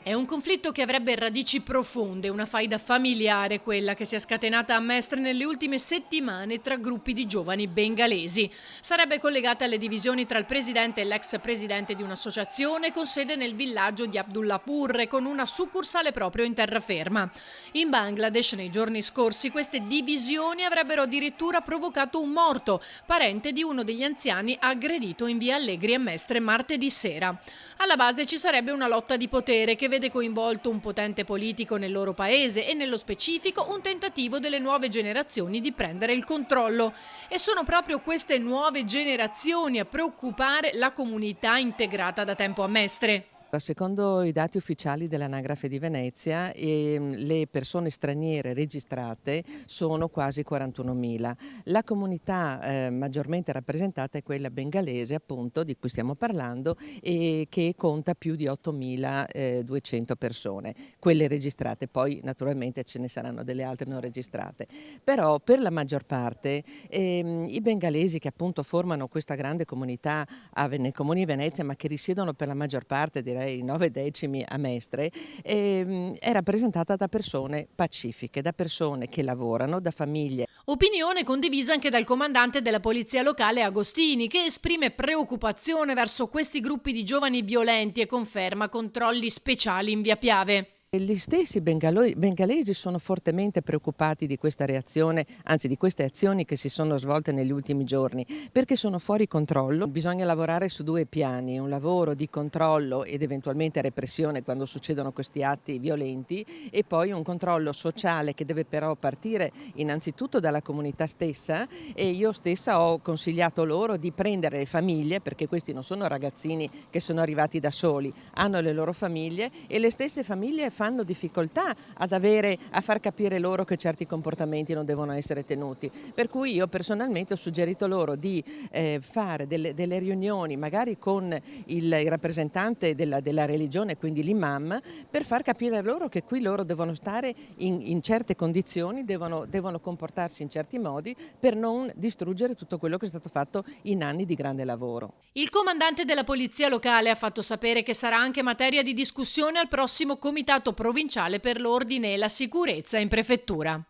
È un conflitto che avrebbe radici profonde, una faida familiare quella che si è scatenata a Mestre nelle ultime settimane tra gruppi di giovani bengalesi. Sarebbe collegata alle divisioni tra il presidente e l'ex presidente di un'associazione con sede nel villaggio di Abdullapur e con una succursale proprio in terraferma. In Bangladesh nei giorni scorsi queste divisioni avrebbero addirittura provocato un morto, parente di uno degli anziani aggredito in via Allegri a Mestre martedì sera. Alla base ci sarebbe una lotta di potere che vede coinvolto un potente politico nel loro paese e nello specifico un tentativo delle nuove generazioni di prendere il controllo. E sono proprio queste nuove generazioni a preoccupare la comunità integrata da tempo a Mestre. Secondo i dati ufficiali dell'Anagrafe di Venezia, le persone straniere registrate sono quasi 41.000. La comunità maggiormente rappresentata è quella bengalese, appunto, di cui stiamo parlando, e che conta più di 8.200 persone, quelle registrate. Poi naturalmente ce ne saranno delle altre non registrate. Però per la maggior parte i bengalesi che appunto formano questa grande comunità nel Comune di Venezia, ma che risiedono per la maggior parte, direi i 9/10 a Mestre, è rappresentata da persone pacifiche, da persone che lavorano, da famiglie. Opinione condivisa anche dal comandante della polizia locale Agostini, che esprime preoccupazione verso questi gruppi di giovani violenti e conferma controlli speciali in via Piave. Gli stessi bengalesi sono fortemente preoccupati di questa reazione, anzi di queste azioni che si sono svolte negli ultimi giorni, perché sono fuori controllo. Bisogna lavorare su due piani: un lavoro di controllo ed eventualmente repressione quando succedono questi atti violenti, e poi un controllo sociale che deve però partire innanzitutto dalla comunità stessa. E io stessa ho consigliato loro di prendere le famiglie, perché questi non sono ragazzini che sono arrivati da soli, hanno le loro famiglie, e le stesse famiglie fanno difficoltà a far capire loro che certi comportamenti non devono essere tenuti. Per cui io personalmente ho suggerito loro di fare delle riunioni, magari con il rappresentante della religione, quindi l'imam, per far capire loro che qui loro devono stare in certe condizioni, devono comportarsi in certi modi per non distruggere tutto quello che è stato fatto in anni di grande lavoro. Il comandante della polizia locale ha fatto sapere che sarà anche materia di discussione al prossimo comitato provinciale per l'ordine e la sicurezza in prefettura.